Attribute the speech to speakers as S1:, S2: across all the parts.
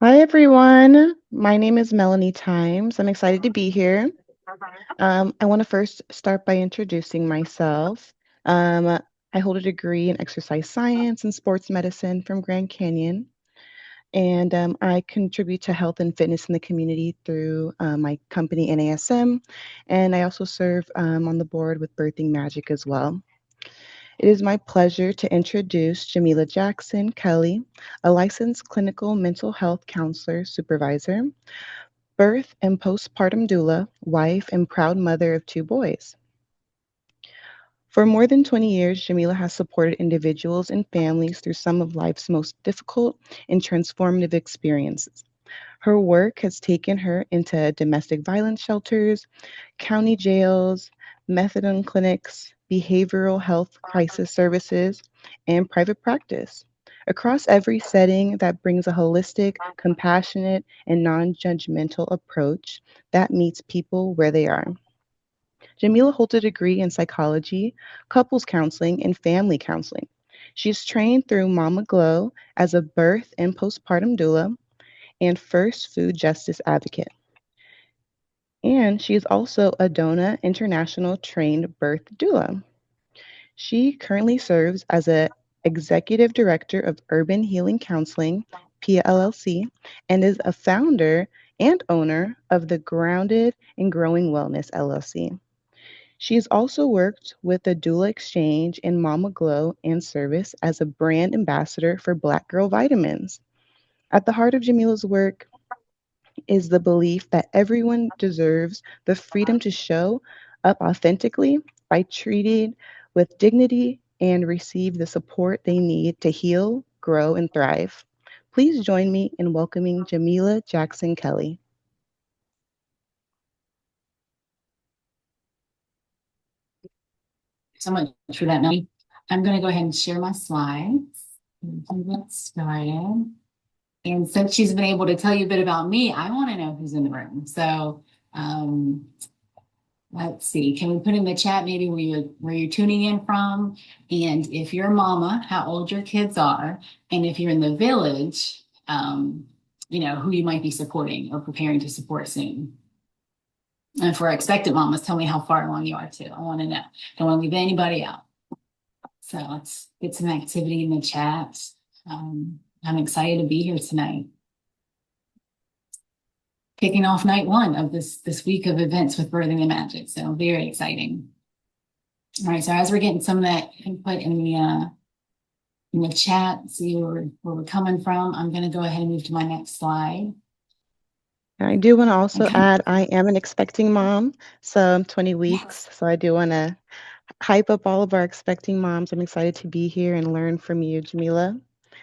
S1: Hi, everyone. My name is Melanie Times. I'm excited to be here. I want to first start by introducing myself. Um, I hold a degree in exercise science and sports medicine from Grand Canyon, and I contribute to health and fitness in the community through my company, NASM, and I also serve on the board with Birthing Magic as well. It is my pleasure to introduce Jamila Jackson Kelly, a licensed clinical mental health counselor supervisor, birth and postpartum doula, wife, and proud mother of two boys. For more than 20 years, Jamila has supported individuals and families through some of life's most difficult and transformative experiences. Her work has taken her into domestic violence shelters, county jails, methadone clinics, behavioral health crisis services, and private practice. Across every setting that brings a holistic, compassionate, and non judgmental approach that meets people where they are. Jamila holds a degree in psychology, couples counseling, and family counseling. She's trained through Mama Glow as a birth and postpartum doula and first food justice advocate. And she is also a DONA International trained birth doula. She currently serves as a executive director of Urban Healing Counseling, PLLC, and is a founder and owner of the Grounded and Growing Wellness LLC. She has also worked with the Doula Exchange and Mama Glow and service as a brand ambassador for Black Girl Vitamins. At the heart of Jamila's work is the belief that everyone deserves the freedom to show up authentically by treated with dignity and receive the support they need to heal, grow, and thrive. Please join me in welcoming Jamila Jackson Kelly.
S2: So much for that, Melanie. I'm going to go ahead and share my slides and get started. And since she's been able to tell you a bit about me, I want to know who's in the room. So um, let's see. Can we put in the chat maybe where you're tuning in from? And if you're a mama, how old your kids are, and if you're in the village, who you might be supporting or preparing to support soon. And for expectant mamas, tell me how far along you are too. I want to know. Don't want to leave anybody out. So let's get some activity in the chat. I'm excited to be here tonight. Kicking off night one of this week of events with Birthing the Magic. So very exciting. All right. So as we're getting some of that input in the chat, see where we're coming from, I'm going to go ahead and move to my next slide.
S1: I do want to also
S2: Okay.
S1: add I am an expecting mom, so I'm 20 weeks.
S2: Yes.
S1: So I do want to hype up all of our expecting moms. I'm excited to be here and learn from you, Jamila.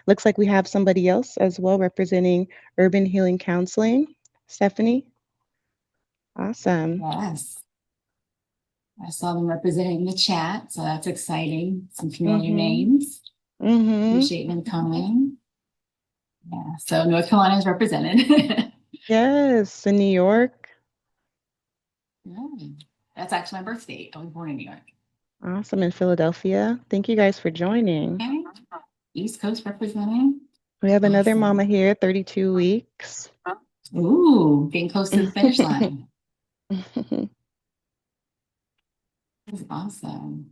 S1: Looks like we have somebody else as well representing Urban Healing Counseling. Stephanie, awesome.
S2: Yes. I saw them represented in the chat, so that's exciting. Some familiar
S1: Mm-hmm.
S2: names.
S1: Mm-hmm.
S2: Appreciate them coming. Yeah. So North Carolina is represented.
S1: Yes, in New York.
S2: Mm. That's actually my birth date. I was born in New York.
S1: Awesome, in Philadelphia. Thank you guys for joining.
S2: Okay. East Coast representing.
S1: We have another mama
S2: Awesome.
S1: here, 32 weeks.
S2: Ooh, getting close to the finish line. That's awesome.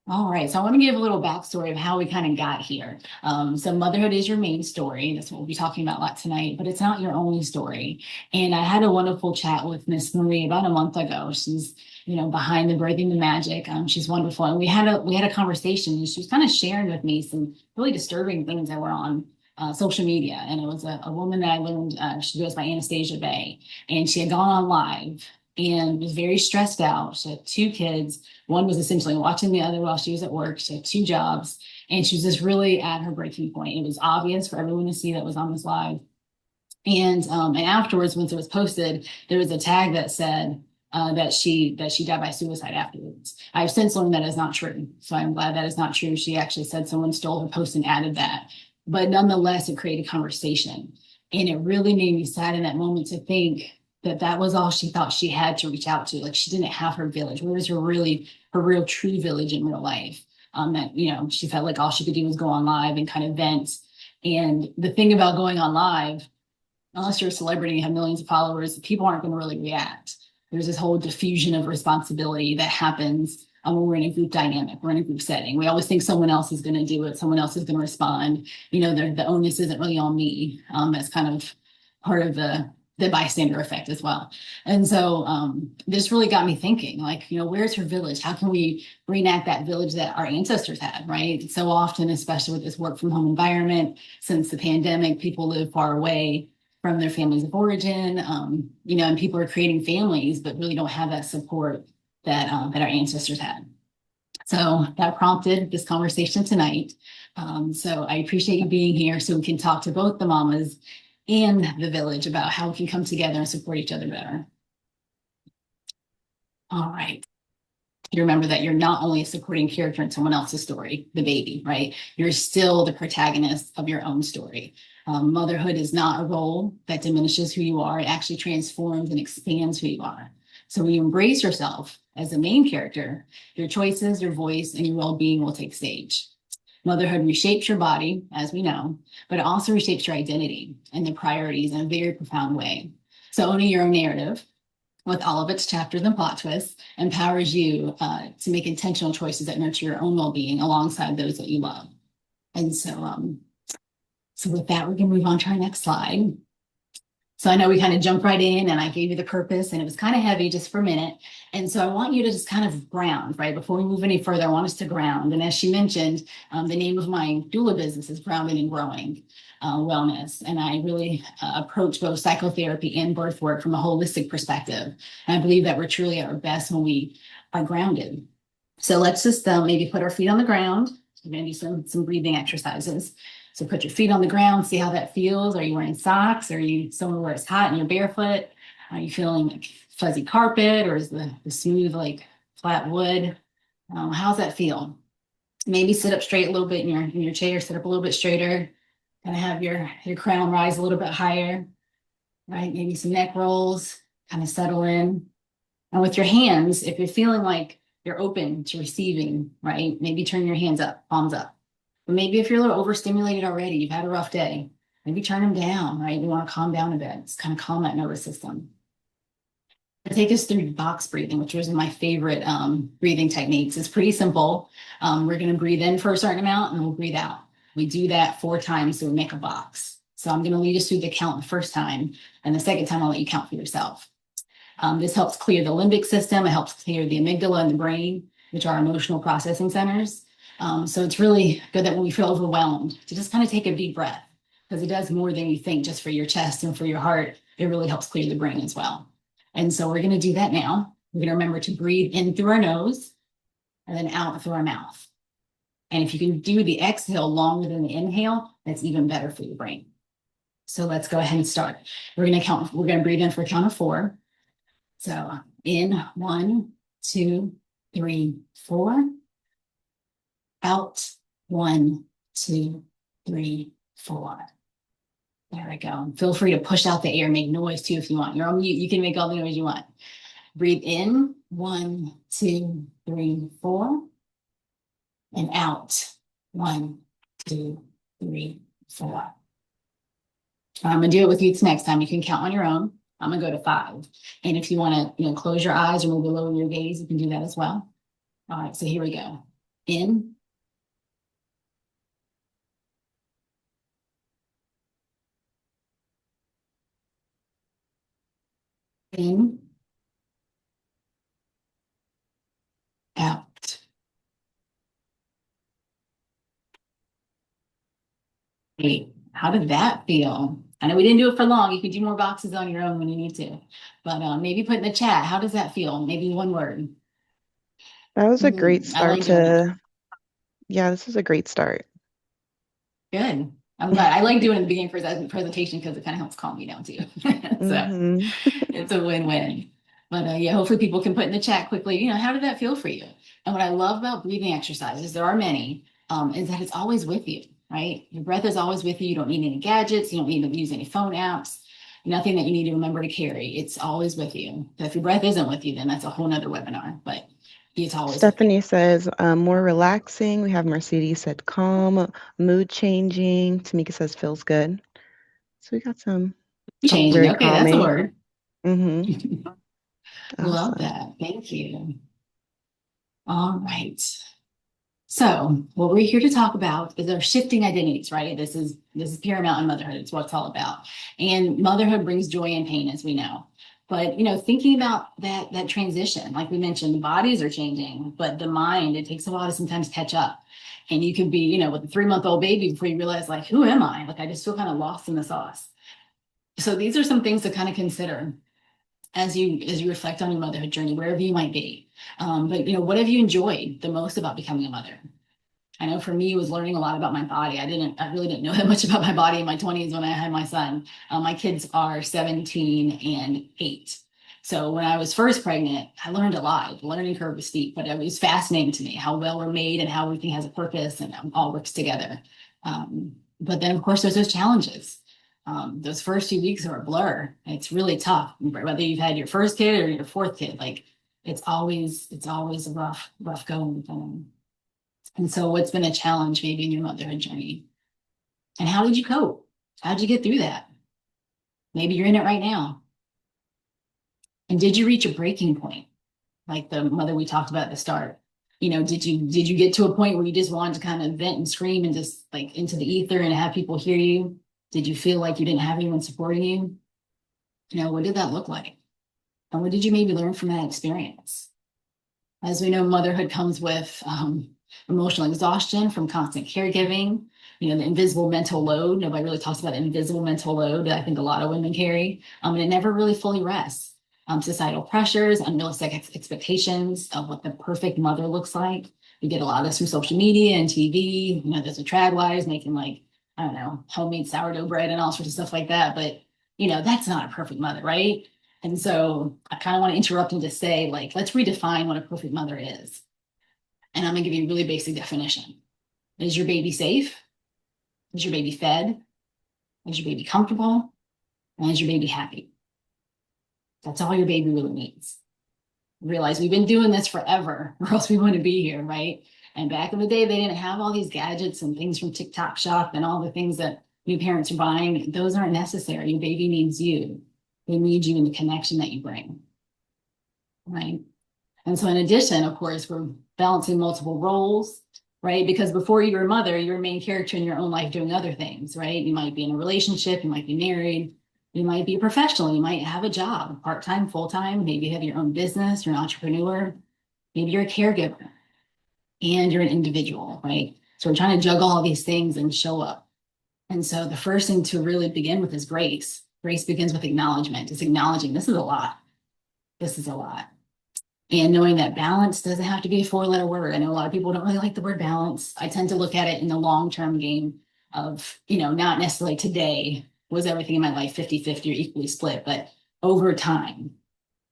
S2: All right, so I want to give a little backstory of how we kind of got here. So motherhood is your main story. That's what we'll be talking about a lot tonight, but it's not your only story. And I had a wonderful chat with Miss Marie about a month ago. She's, behind the Birthing the Magic. She's wonderful, and we had a conversation, and she was kind of sharing with me some really disturbing things that were on social media. And it was a woman that I learned. She goes by Anastasia Bay, and she had gone on live and was very stressed out. She had two kids. One was essentially watching the other while she was at work. She had two jobs, and she was just really at her breaking point. It was obvious for everyone to see that was on this live. And afterwards, once it was posted, there was a tag that said that she died by suicide afterwards. I've since learned that is not true, so I'm glad that is not true. She actually said someone stole her post and added that, but nonetheless, it created conversation, and it really made me sad in that moment to think that that was all she thought she had to reach out to. Like she didn't have her village. Where was her real true village in real life? That she felt like all she could do was go on live and kind of vent. And the thing about going on live unless you're a celebrity and you have millions of followers, people aren't going to really react. There's this whole diffusion of responsibility that happens when we're in a group dynamic, we're in a group setting. We always think someone else is going to do it, someone else is going to respond. The onus isn't really on me. That's kind of part of the bystander effect as well. And so this really got me thinking, like, where's her village? How can we reenact that village that our ancestors had, right? So often, especially with this work from home environment, since the pandemic, people live far away from their families of origin, and people are creating families, but really don't have that support that our ancestors had. So that prompted this conversation tonight. So I appreciate you being here so we can talk to both the mamas and the village about how we can come together and support each other better. All right. You remember that you're not only a supporting character in someone else's story, the baby, right? You're still the protagonist of your own story. Motherhood is not a role that diminishes who you are. It actually transforms and expands who you are. So when you embrace yourself as the main character, your choices, your voice, and your well-being will take stage. Motherhood reshapes your body, as we know, but it also reshapes your identity and the priorities in a very profound way. So owning your own narrative with all of its chapters and plot twists empowers you to make intentional choices that nurture your own well-being alongside those that you love. And so with that, we're going to move on to our next slide. So I know we kind of jumped right in and I gave you the purpose and it was kind of heavy just for a minute. And so I want you to just kind of ground, right? Before we move any further, I want us to ground. And as she mentioned, the name of my doula business is Grounded and Growing Wellness. And I really approach both psychotherapy and birth work from a holistic perspective. And I believe that we're truly at our best when we are grounded. So let's just maybe put our feet on the ground. We're going to do some breathing exercises. So put your feet on the ground, see how that feels. Are you wearing socks? Are you somewhere where it's hot and you're barefoot? Are you feeling like fuzzy carpet or is the smooth, like flat wood? How's that feel? Maybe sit up straight a little bit in your chair, sit up a little bit straighter, kind of have your crown rise a little bit higher, right? Maybe some neck rolls, kind of settle in. And with your hands, if you're feeling like you're open to receiving, right? Maybe turn your hands up, palms up. But maybe if you're a little overstimulated already, you've had a rough day, maybe turn them down, right? You want to calm down a bit. It's kind of calm that nervous system. Take us through box breathing, which was my favorite breathing techniques. It's pretty simple. We're going to breathe in for a certain amount and we'll breathe out. We do that 4 times so we make a box. So I'm going to lead us through the count the first time, and the second time I'll let you count for yourself. This helps clear the limbic system. It helps clear the amygdala and the brain, which are emotional processing centers. So it's really good that when we feel overwhelmed, to just kind of take a deep breath, because it does more than you think just for your chest and for your heart. It really helps clear the brain as well. And so we're going to do that now. We're going to remember to breathe in through our nose and then out through our mouth. And if you can do the exhale longer than the inhale, that's even better for your brain. So let's go ahead and start. We're going to breathe in for a count of 4. So in 1, 2, 3, 4. Out 1, 2, 3, 4. There we go. Feel free to push out the air, make noise too if you want. You're on mute. You can make all the noise you want. Breathe in 1, 2, 3, 4. And out 1, 2, 3, 4. I'm gonna do it with you next time. You can count on your own. I'm gonna go to 5. And if you want to, close your eyes or move below your gaze, you can do that as well. All right, so here we go. In, in, out. Great. How did that feel? I know we didn't do it for long. You can do more boxes on your own when you need to, but maybe put in the chat. How does that feel? Maybe one word.
S1: That was a great
S2: I
S1: start
S2: like doing that.
S1: to, yeah, this is a great start.
S2: Good. I'm glad. I like doing it at the beginning for that presentation because it kind of helps calm me down too. So
S1: Hmm.
S2: it's a win-win. But yeah, hopefully people can put in the chat quickly, how did that feel for you? And what I love about breathing exercises, there are many, is that it's always with you, right? Your breath is always with you. You don't need any gadgets. You don't need to use any phone apps, nothing that you need to remember to carry. It's always with you. So if your breath isn't with you, then that's a whole nother webinar, but it's always with you.
S1: Stephanie says more relaxing. We have Mercedes said calm, mood changing. Tamika says feels good. So we got some.
S2: Changing.
S1: Very
S2: Okay, that's a
S1: calming.
S2: word.
S1: Mm-hmm.
S2: Love
S1: Awesome.
S2: that. Thank you. All right. So what we're here to talk about is our shifting identities, right? This is paramount in motherhood. It's what it's all about. And motherhood brings joy and pain, as we know. But thinking about that transition, like we mentioned, the bodies are changing, but the mind, it takes a while to sometimes catch up. And you could be, with a 3-month-old baby before you realize, like, who am I? Like, I just feel kind of lost in the sauce. So these are some things to kind of consider as you reflect on your motherhood journey, wherever you might be. But what have you enjoyed the most about becoming a mother? I know for me, it was learning a lot about my body. I really didn't know that much about my body in my 20s when I had my son. My kids are 17 and 8. So when I was first pregnant, I learned a lot. The learning curve was steep, but it was fascinating to me how well we're made and how everything has a purpose and all works together. But then, of course, there's those challenges. Those first few weeks are a blur. It's really tough, whether you've had your first kid or your fourth kid. Like it's always a rough going. And so what's been a challenge maybe in your motherhood journey? And how did you cope? How did you get through that? Maybe you're in it right now. And did you reach a breaking point? Like the mother we talked about at the start. Did you get to a point where you just wanted to kind of vent and scream and just like into the ether and have people hear you? Did you feel like you didn't have anyone supporting you? What did that look like? And what did you maybe learn from that experience? As we know, motherhood comes with emotional exhaustion from constant caregiving, the invisible mental load. Nobody really talks about the invisible mental load that I think a lot of women carry. And it never really fully rests. Societal pressures, unrealistic expectations of what the perfect mother looks like. We get a lot of this from social media and TV. There's a trad wives making like, I don't know, homemade sourdough bread and all sorts of stuff like that. But, that's not a perfect mother, right? And so I kind of want to interrupt and just say, like, let's redefine what a perfect mother is. And I'm going to give you a really basic definition. Is your baby safe? Is your baby fed? Is your baby comfortable? And is your baby happy? That's all your baby really needs. Realize we've been doing this forever, or else we wouldn't be here, right? And back in the day, they didn't have all these gadgets and things from TikTok Shop and all the things that new parents are buying. Those aren't necessary. Your baby needs you. They need you in the connection that you bring, right? And so in addition, of course, we're balancing multiple roles, right? Because before you were a mother, you're a main character in your own life doing other things, right? You might be in a relationship, you might be married, you might be a professional, you might have a job, part-time, full-time, maybe you have your own business, you're an entrepreneur, maybe you're a caregiver, and you're an individual, right? So we're trying to juggle all these things and show up. And so the first thing to really begin with is grace. Grace begins with acknowledgement. It's acknowledging this is a lot. This is a lot. And knowing that balance doesn't have to be a 4-letter word. I know a lot of people don't really like the word balance. I tend to look at it in the long-term game of, not necessarily today was everything in my life 50-50 or equally split, but over time,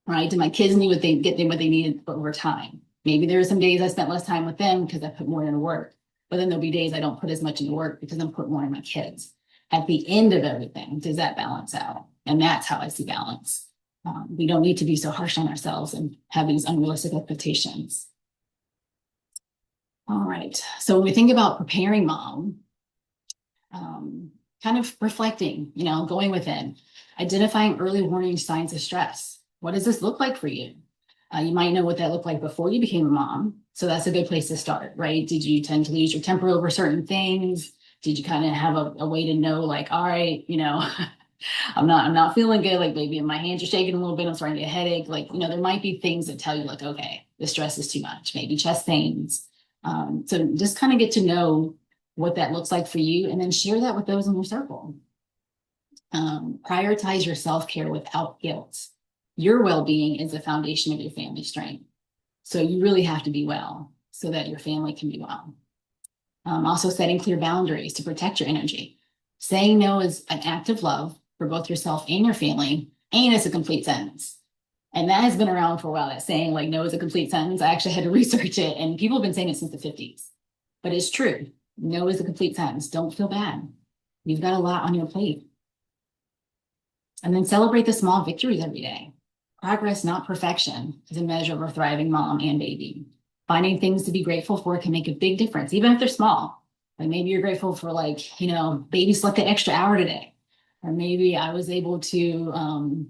S2: right? Did my kids need what they needed over time? Maybe there are some days I spent less time with them because I put more into work, but then there'll be days I don't put as much into work because I'm putting more in my kids. At the end of everything, does that balance out? And that's how I see balance. We don't need to be so harsh on ourselves and have these unrealistic expectations. All right. So when we think about preparing mom, kind of reflecting, going within, identifying early warning signs of stress. What does this look like for you? You might know what that looked like before you became a mom. So that's a good place to start, right? Did you tend to lose your temper over certain things? Did you kind of have a way to know, like, all right, I'm not feeling good. Like maybe my hands are shaking a little bit. I'm starting to get a headache. Like, there might be things that tell you like, okay, the stress is too much, maybe chest pains. So just kind of get to know what that looks like for you and then share that with those in your circle. Prioritize your self-care without guilt. Your well-being is the foundation of your family strength. So you really have to be well so that your family can be well. Also setting clear boundaries to protect your energy. Saying no is an act of love for both yourself and your family, and it's a complete sentence. And that has been around for a while, that saying like no is a complete sentence. I actually had to research it, and people have been saying it since the 50s. But it's true. No is a complete sentence. Don't feel bad. You've got a lot on your plate. And then celebrate the small victories every day. Progress, not perfection, is a measure of a thriving mom and baby. Finding things to be grateful for can make a big difference, even if they're small. Like maybe you're grateful for like, baby slept an extra hour today, Or maybe I was able to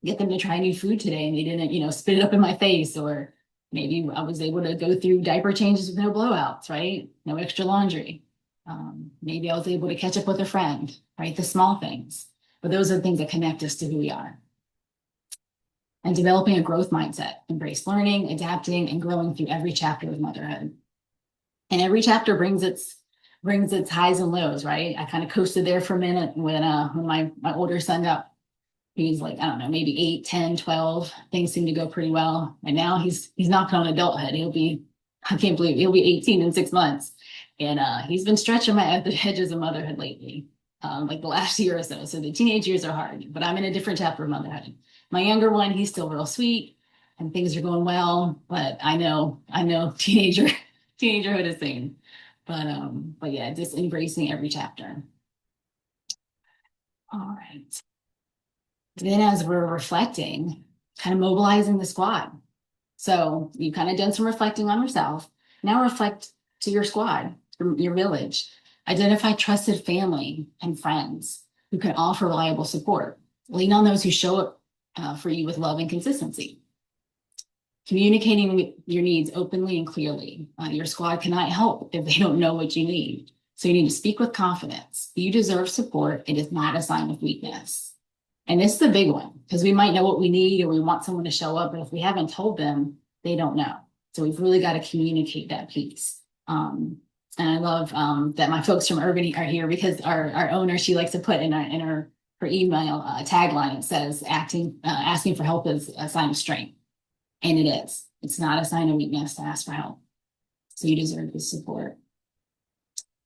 S2: get them to try new food today and they didn't, spit it up in my face. Or maybe I was able to go through diaper changes with no blowouts, right? No extra laundry. Maybe I was able to catch up with a friend, right? The small things. But those are the things that connect us to who we are. And developing a growth mindset, embrace learning, adapting, and growing through every chapter of motherhood. And every chapter brings its highs and lows, right? I kind of coasted there for a minute when my older son got, he's like, I don't know, maybe 8, 10, 12. Things seem to go pretty well. And now he's knocking on adulthood. I can't believe he'll be 18 in 6 months. And he's been stretching my at the edges of motherhood lately, like the last year or so. So the teenage years are hard, but I'm in a different chapter of motherhood. My younger one, he's still real sweet and things are going well, but I know teenagerhood is soon. But yeah, just embracing every chapter. All right. Then as we're reflecting, kind of mobilizing the squad. So you've kind of done some reflecting on yourself. Now reflect to your squad, your village. Identify trusted family and friends who can offer reliable support. Lean on those who show up for you with love and consistency. Communicating your needs openly and clearly. Your squad cannot help if they don't know what you need. So you need to speak with confidence. You deserve support. It is not a sign of weakness. And this is the big one because we might know what we need or we want someone to show up, but if we haven't told them, they don't know. So we've really got to communicate that piece. And I love that my folks from Urban are here because our owner, she likes to put her email tagline, it says asking for help is a sign of strength. And it is. It's not a sign of weakness to ask for help. So you deserve this support.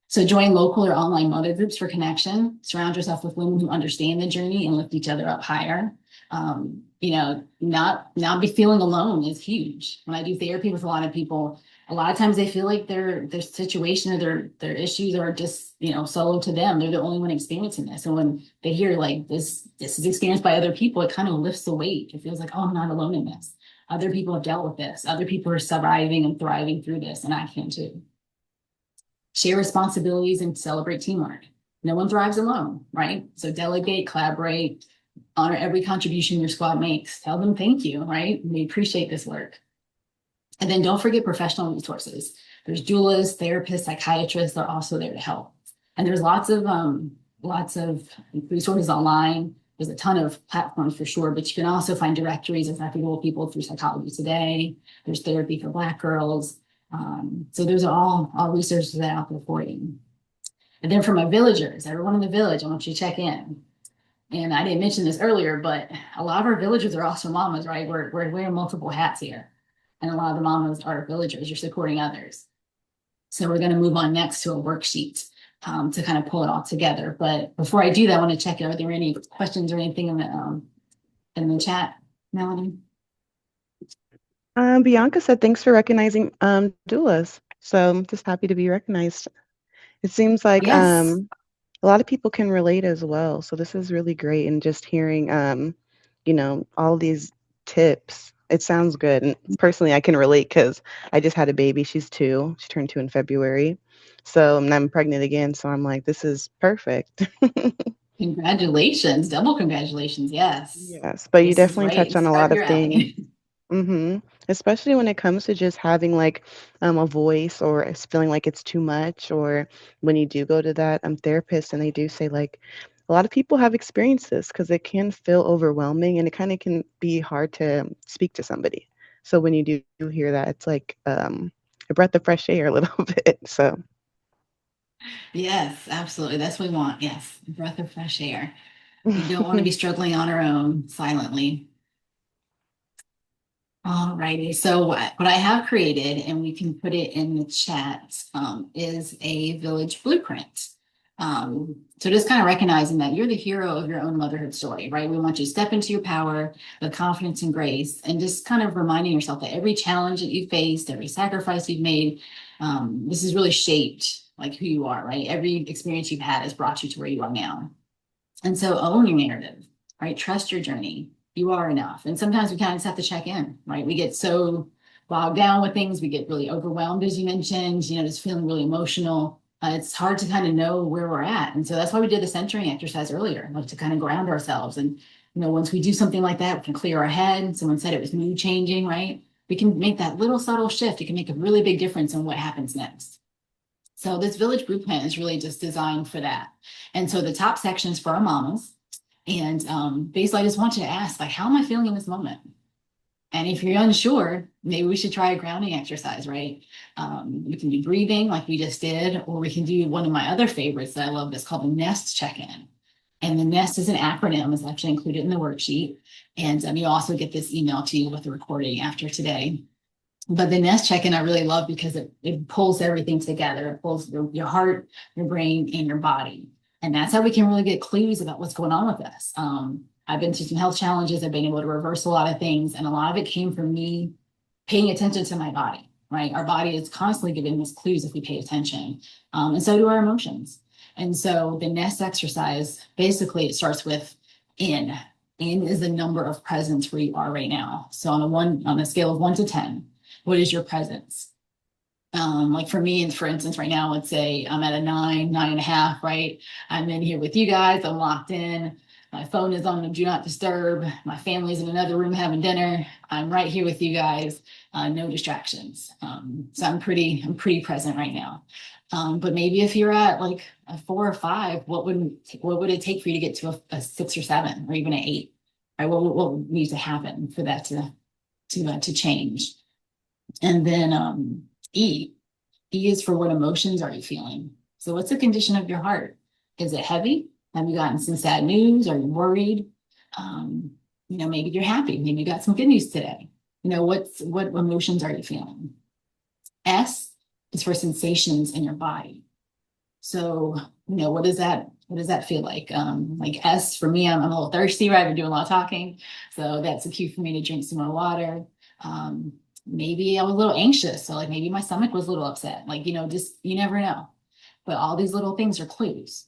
S2: So join local or online mother groups for connection. Surround yourself with women who understand the journey and lift each other up higher. Not be feeling alone is huge. When I do therapy with a lot of people, a lot of times they feel like their situation or their issues are just, solo to them. They're the only one experiencing this. And when they hear like this is experienced by other people, it kind of lifts the weight. It feels like, oh, I'm not alone in this. Other people have dealt with this. Other people are surviving and thriving through this, and I can too. Share responsibilities and celebrate teamwork. No one thrives alone, right? So delegate, collaborate, honor every contribution your squad makes. Tell them thank you, right? We appreciate this work. And then don't forget professional resources. There's doulas, therapists, psychiatrists are also there to help. And there's lots of resources online. There's a ton of platforms for sure, but you can also find directories of reputable people through Psychology Today. There's therapy for Black girls. So those are all resources that are out there for you. And then for my villagers, everyone in the village, I want you to check in. And I didn't mention this earlier, but a lot of our villagers are also mamas, right? We're wearing multiple hats here. And a lot of the mamas are villagers. You're supporting others. So we're going to move on next to a worksheet to kind of pull it all together. But before I do that, I want to check, are there any questions or anything in the chat, Melanie?
S1: Bianca said, thanks for recognizing doulas. So I'm just happy to be recognized. It seems like
S2: Yes.
S1: a lot of people can relate as well. So this is really great. And just hearing, all these tips, it sounds good. And personally, I can relate because I just had a baby. She's 2. She turned 2 in February. So and I'm pregnant again. So I'm like, this is perfect.
S2: Congratulations. Double congratulations. Yes.
S1: Yes, but you
S2: This is
S1: definitely
S2: right.
S1: touch on
S2: It's
S1: a
S2: right
S1: lot
S2: up
S1: of
S2: your
S1: things.
S2: alley.
S1: Especially when it comes to just having like a voice or it's feeling like it's too much, or when you do go to that therapist and they do say like a lot of people have experienced this because it can feel overwhelming and it kind of can be hard to speak to somebody. So when you do hear that, it's like a breath of fresh air a little bit. So
S2: Yes, absolutely. That's what we want. Yes. A breath of fresh air. We don't want to be struggling on our own silently. All righty. So what I have created, and we can put it in the chat, is a village blueprint. So just kind of recognizing that you're the hero of your own motherhood story, right? We want you to step into your power with confidence and grace, and just kind of reminding yourself that every challenge that you faced, every sacrifice you've made, this has really shaped like who you are, right? Every experience you've had has brought you to where you are now. And so own your narrative, right? Trust your journey. You are enough. And sometimes we kind of just have to check in, right? We get so bogged down with things. We get really overwhelmed, as you mentioned, just feeling really emotional. it's hard to kind of know where we're at. And so that's why we did the centering exercise earlier, like to kind of ground ourselves. And, once we do something like that, we can clear our head. Someone said it was mood changing, right? We can make that little subtle shift. It can make a really big difference in what happens next. So this village blueprint is really just designed for that. And so the top section is for our mamas. And basically, I just want you to ask, like, how am I feeling in this moment? And if you're unsure, maybe we should try a grounding exercise, right? We can do breathing like we just did, or we can do one of my other favorites that I love that's called the NEST check-in. And the NEST is an acronym, it's actually included in the worksheet. And you also get this email to you with the recording after today. But the nest check-in I really love because it pulls everything together. It pulls your heart, your brain, and your body. And that's how we can really get clues about what's going on with us. I've been through some health challenges. I've been able to reverse a lot of things. And a lot of it came from me paying attention to my body, right? Our body is constantly giving us clues if we pay attention. And so do our emotions. And so the nest exercise, basically it starts with in. In is the number of presence where you are right now. So on a scale of 1 to 10, what is your presence? Like for me, and for instance, right now, let's say I'm at a 9, 9.5, right? I'm in here with you guys. I'm locked in. My phone is on the do not disturb. My family's in another room having dinner. I'm right here with you guys. No distractions. So I'm pretty present right now. But maybe if you're at like a 4 or 5, what would it take for you to get to a 6 or 7 or even an 8? Right? What needs to happen for that to change? And then E. E is for what emotions are you feeling? So what's the condition of your heart? Is it heavy? Have you gotten some sad news? Are you worried? Um, maybe you're happy. Maybe you got some good news today. What emotions are you feeling? S is for sensations in your body. So, what does that feel like? Like S for me, I'm a little thirsty, right? I've been doing a lot of talking. So that's a cue for me to drink some more water. Maybe I was a little anxious. So like maybe my stomach was a little upset. Like, just you never know. But all these little things are clues.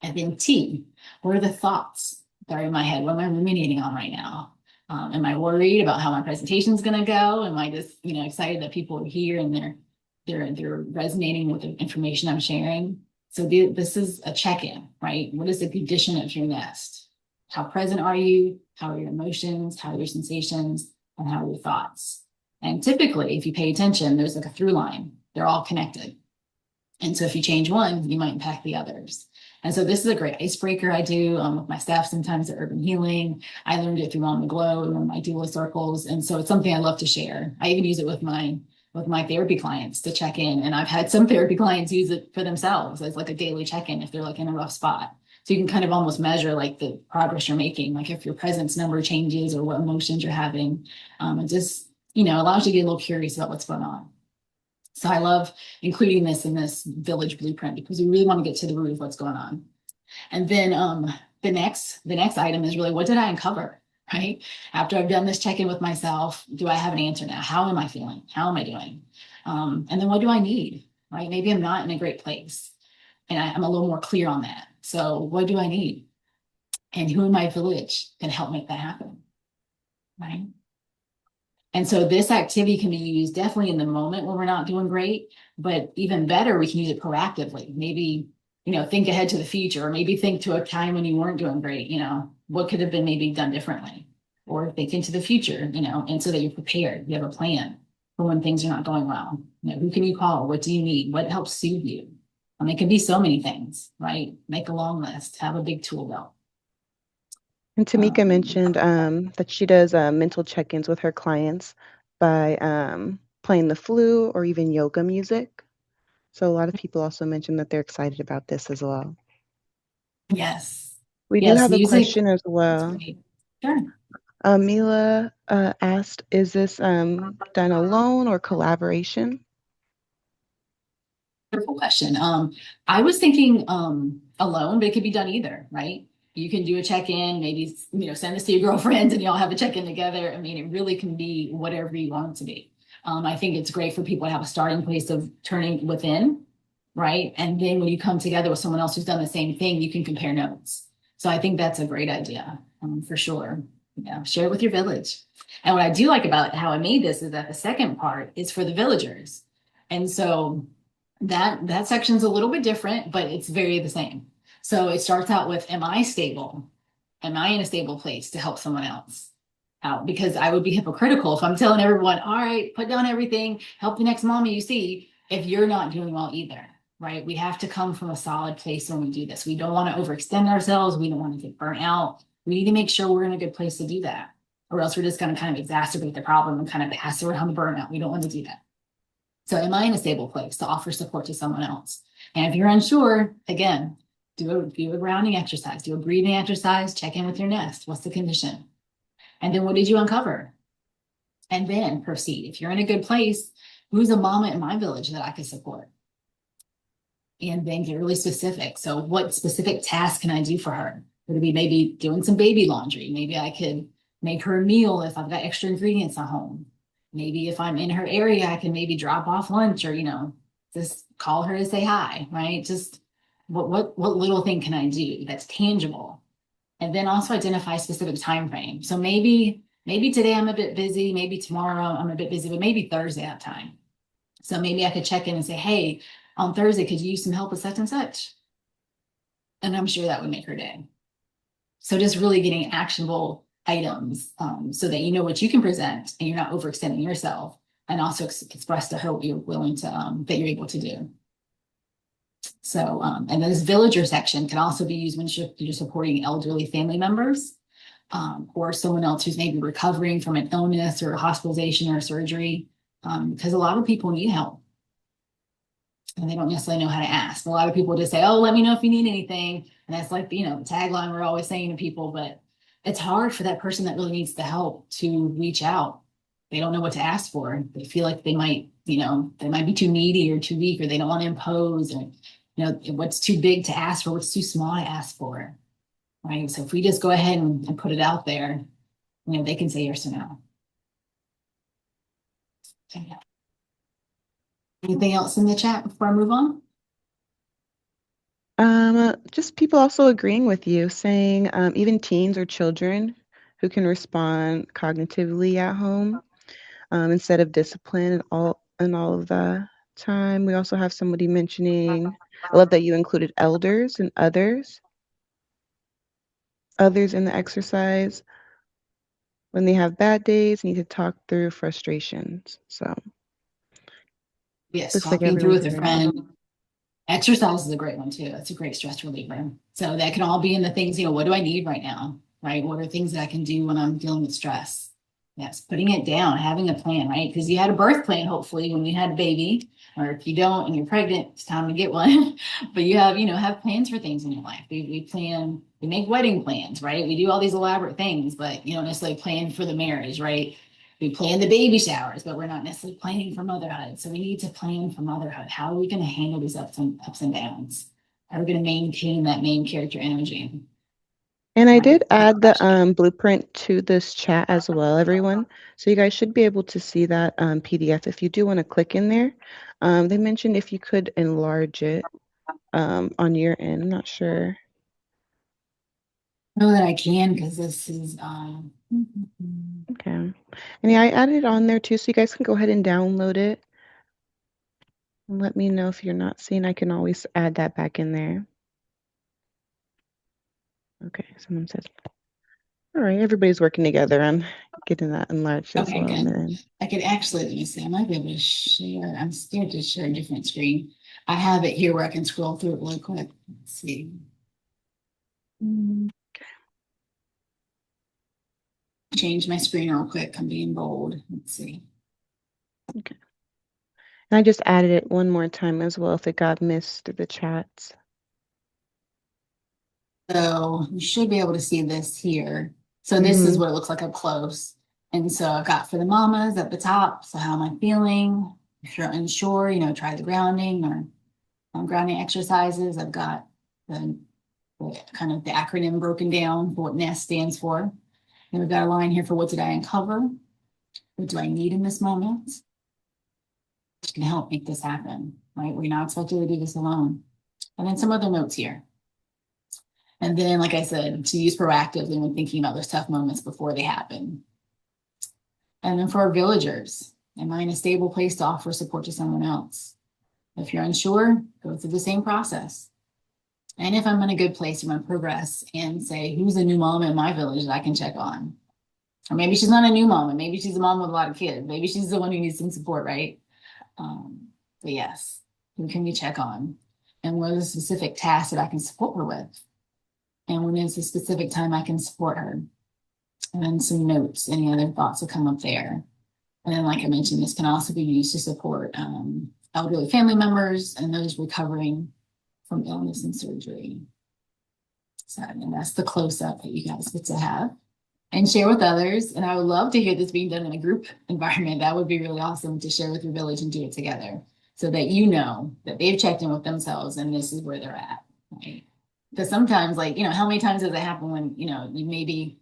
S2: And then T, what are the thoughts that are in my head? What am I ruminating on right now? Am I worried about how my presentation is going to go? Am I just, excited that people are here and they're resonating with the information I'm sharing? So this is a check-in, right? What is the condition of your nest? How present are you? How are your emotions? How are your sensations? And how are your thoughts? And typically, if you pay attention, there's like a through line. They're all connected. And so if you change one, you might impact the others. And so this is a great icebreaker I do with my staff sometimes at Urban Healing. I learned it through On the Glow and my doula circles. And so it's something I love to share. I even use it with my therapy clients to check in. And I've had some therapy clients use it for themselves as like a daily check-in if they're like in a rough spot. So you can kind of almost measure like the progress you're making, like if your presence number changes or what emotions you're having. It just, allows you to get a little curious about what's going on. So I love including this in this village blueprint because we really want to get to the root of what's going on. And then the next item is really what did I uncover? Right? After I've done this check-in with myself, do I have an answer now? How am I feeling? How am I doing? And then what do I need? Right? Maybe I'm not in a great place. And I'm a little more clear on that. So what do I need? And who in my village can help make that happen? Right? And so this activity can be used definitely in the moment when we're not doing great, but even better, we can use it proactively. Maybe, think ahead to the future, or maybe think to a time when you weren't doing great, what could have been maybe done differently, or think into the future, and so that you're prepared, you have a plan for when things are not going well. Who can you call? What do you need? What helps soothe you? It can be so many things, right? Make a long list, have a big tool belt.
S1: And Tamika
S2: Um,
S1: mentioned that she does mental check-ins with her clients by playing the flute or even yoga music. So a lot of people also mentioned that they're excited about this as well.
S2: yes,
S1: We do
S2: yes,
S1: have a
S2: music.
S1: question as
S2: That's
S1: well.
S2: great. Sure.
S1: Mila asked, is this done alone or collaboration?
S2: Wonderful question. I was thinking alone, but it could be done either, right? You can do a check-in, maybe send this to your girlfriends and y'all have a check-in together. I mean, it really can be whatever you want it to be. I think it's great for people to have a starting place of turning within, right? And then when you come together with someone else who's done the same thing, you can compare notes. So I think that's a great idea, for sure. Yeah, share it with your village. And what I do like about how I made this is that the second part is for the villagers. And so That section's a little bit different, but it's very the same. So it starts out with, am I stable? Am I in a stable place to help someone else out? Because I would be hypocritical if I'm telling everyone, all right, put down everything, help the next mommy you see, if you're not doing well either, right? We have to come from a solid place when we do this. We don't want to overextend ourselves. We don't want to get burnt out. We need to make sure we're in a good place to do that, or else we're just going to kind of exacerbate the problem and kind of pass around the burnout. We don't want to do that. So am I in a stable place to offer support to someone else? And if you're unsure, again, do a grounding exercise, do a breathing exercise, check in with your nest. What's the condition? And then what did you uncover? And then proceed. If you're in a good place, who's a mama in my village that I could support? And then get really specific. So what specific task can I do for her? Would it be maybe doing some baby laundry? Maybe I could make her a meal if I've got extra ingredients at home. Maybe if I'm in her area, I can maybe drop off lunch or, just call her to say hi, right? Just what little thing can I do that's tangible? And then also identify a specific time frame. So maybe today I'm a bit busy, maybe tomorrow I'm a bit busy, but maybe Thursday I have time. So maybe I could check in and say, hey, on Thursday, could you use some help with such and such? And I'm sure that would make her day. So just really getting actionable items so that you know what you can present and you're not overextending yourself, and also express the hope you're willing to, that you're able to do. So, and then this villager section can also be used when you're supporting elderly family members, or someone else who's maybe recovering from an illness or a hospitalization or a surgery, because a lot of people need help and they don't necessarily know how to ask. A lot of people just say, oh, let me know if you need anything. And that's like, the tagline we're always saying to people, but it's hard for that person that really needs the help to reach out. They don't know what to ask for. They feel like they might be too needy or too weak, or they don't want to impose, or, what's too big to ask for, what's too small to ask for. Right. So if we just go ahead and put it out there, they can say yes or no. So, yeah. Anything else in the chat before I move on?
S1: Just people also agreeing with you, saying even teens or children who can respond cognitively at home instead of discipline and all of the time. We also have somebody mentioning, I love that you included elders and others in the exercise when they have bad days, need to talk through frustrations. So
S2: Yes,
S1: looks like
S2: talking through
S1: everyone's
S2: with a
S1: agreeing.
S2: friend. Exercise is a great one too. It's a great stress reliever. So that can all be in the things, what do I need right now? Right? What are things that I can do when I'm dealing with stress? Yes, putting it down, having a plan, right? Because you had a birth plan, hopefully, when you had a baby, or if you don't and you're pregnant, it's time to get one. But you have plans for things in your life. We make wedding plans, right? We do all these elaborate things, but you don't necessarily plan for the marriage, right? We plan the baby showers, but we're not necessarily planning for motherhood. So we need to plan for motherhood. How are we going to handle these ups and downs? How are we going to maintain that main character energy?
S1: And I
S2: Right.
S1: did add the blueprint to this chat as well, everyone. So you guys should be able to see that PDF if you do want to click in there. They mentioned if you could enlarge it on your end. I'm not sure.
S2: Know that I can because this is
S1: Okay. And yeah, I added it on there too, so you guys can go ahead and download it. And let me know if you're not seeing. I can always add that back in there. Okay, someone said, all right, everybody's working together on getting that enlarged as
S2: okay,
S1: well on
S2: good.
S1: their end.
S2: I could actually, let me see, I might be able to share. I'm scared to share a different screen. I have it here where I can scroll through it really quick. Let's see. Change my screen real quick. I'm being bold. Let's see.
S1: Okay. And I just added it one more time as well if it got missed through the chats.
S2: So you should be able to see this here. So this is
S1: Mm-hmm.
S2: what it looks like up close. And so I've got for the mamas at the top. So how am I feeling? If you're unsure, try the grounding or grounding exercises. I've got the kind of the acronym broken down for what NEST stands for. And we've got a line here for what did I uncover? What do I need in this moment? Which can help make this happen, right? We're not expected to do this alone. And then some other notes here. And then, like I said, to use proactively when thinking about those tough moments before they happen. And then for our villagers, am I in a stable place to offer support to someone else? If you're unsure, go through the same process. And if I'm in a good place, I'm going to progress and say, who's a new mom in my village that I can check on? Or maybe she's not a new mom, and maybe she's a mom with a lot of kids. Maybe she's the one who needs some support, right? But yes, who can we check on? And what are the specific tasks that I can support her with? And when is the specific time I can support her? And then some notes, any other thoughts that come up there. And then, like I mentioned, this can also be used to support elderly family members and those recovering from illness and surgery. So, and that's the close up that you guys get to have and share with others. And I would love to hear this being done in a group environment. That would be really awesome to share with your village and do it together so that you know that they've checked in with themselves and this is where they're at, right? Because sometimes, like, how many times does it happen when, you maybe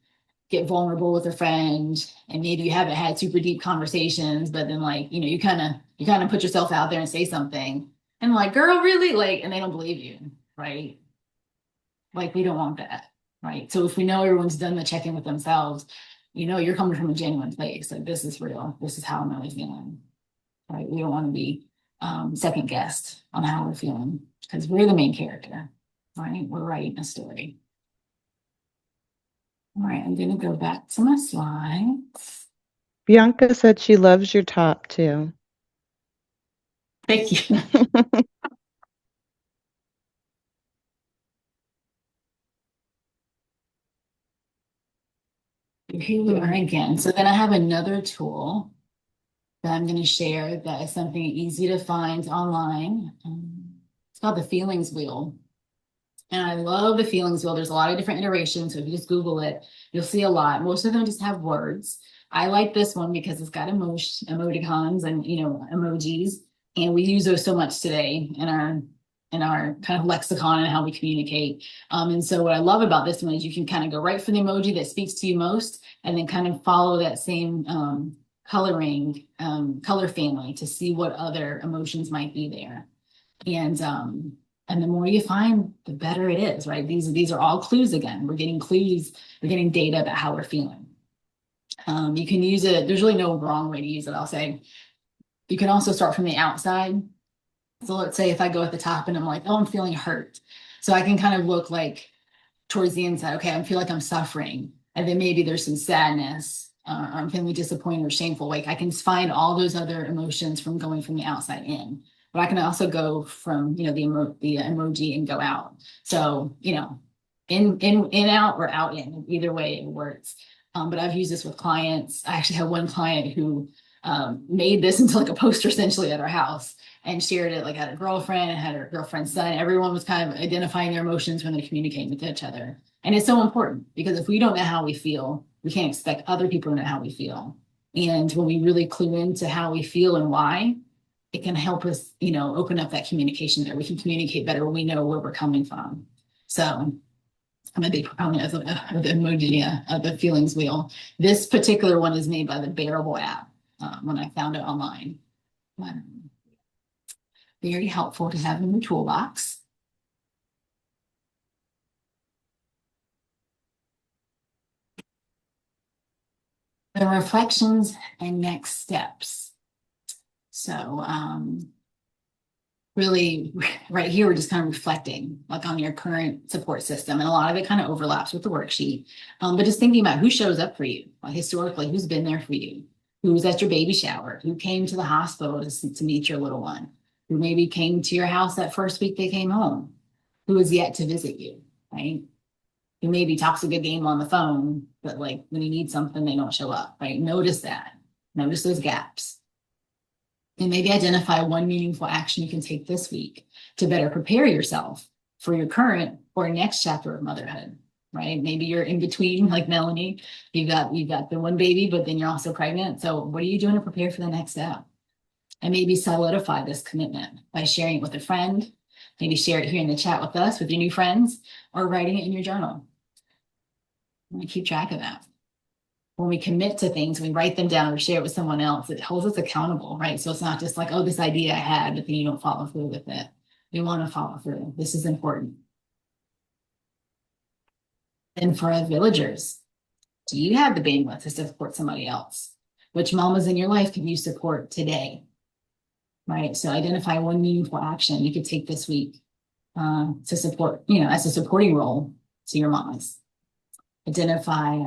S2: get vulnerable with a friend and maybe you haven't had super deep conversations, but then like, you kind of put yourself out there and say something and like, girl, really? Like, and they don't believe you, right? Like, we don't want that, right? So if we know everyone's done the check-in with themselves, you're coming from a genuine place. Like, this is real. This is how I'm really feeling, right? We don't want to be second guessed on how we're feeling because we're the main character, right? We're writing a story. All right, I'm going to go back to my slides.
S1: Bianca said she loves your top too.
S2: Thank you. Here we are again. So then I have another tool that I'm going to share that is something easy to find online. It's called the feelings wheel. And I love the feelings wheel. There's a lot of different iterations. So if you just Google it, you'll see a lot. Most of them just have words. I like this one because it's got emoticons and emojis. And we use those so much today in our kind of lexicon and how we communicate. And so what I love about this one is you can kind of go right for the emoji that speaks to you most and then kind of follow that same color family to see what other emotions might be there. And the more you find, the better it is, right? These are all clues again. We're getting clues, we're getting data about how we're feeling. You can use it, there's really no wrong way to use it, I'll say. You can also start from the outside. So let's say if I go at the top and I'm like, oh, I'm feeling hurt. So I can kind of look like towards the inside, okay, I feel like I'm suffering. And then maybe there's some sadness, or I'm feeling disappointed or shameful. Like I can find all those other emotions from going from the outside in. But I can also go from, the emoji and go out. So, in out or out in. Either way, it works. But I've used this with clients. I actually had one client who made this into like a poster essentially at our house and shared it like had a girlfriend and had her girlfriend's son. Everyone was kind of identifying their emotions when they're communicating with each other. And it's so important because if we don't know how we feel, we can't expect other people to know how we feel. And when we really clue into how we feel and why, it can help us, open up that communication there. We can communicate better when we know where we're coming from. So I'm a big proponent of the emoji, of the feelings wheel. This particular one is made by the Bearable app when I found it online. Very helpful to have in the toolbox. The reflections and next steps. So really right here, we're just kind of reflecting like on your current support system. And a lot of it kind of overlaps with the worksheet. But just thinking about who shows up for you, like historically, who's been there for you, who was at your baby shower, who came to the hospital to meet your little one, who maybe came to your house that first week they came home, who is yet to visit you, right? Who maybe talks a good game on the phone, but like when you need something, they don't show up, right? Notice that. Notice those gaps. And maybe identify one meaningful action you can take this week to better prepare yourself for your current or next chapter of motherhood, right? Maybe you're in between, like Melanie. You've got the one baby, but then you're also pregnant. So what are you doing to prepare for the next step? And maybe solidify this commitment by sharing it with a friend. Maybe share it here in the chat with us, with your new friends, or writing it in your journal. I'm going to keep track of that. When we commit to things, we write them down or share it with someone else, it holds us accountable, right? So it's not just like, oh, this idea I had, but then you don't follow through with it. We want to follow through. This is important. And for our villagers, do you have the bandwidth to support somebody else? Which mamas in your life can you support today? right? So identify one meaningful action you could take this week to support, as a supporting role to your mamas. Identify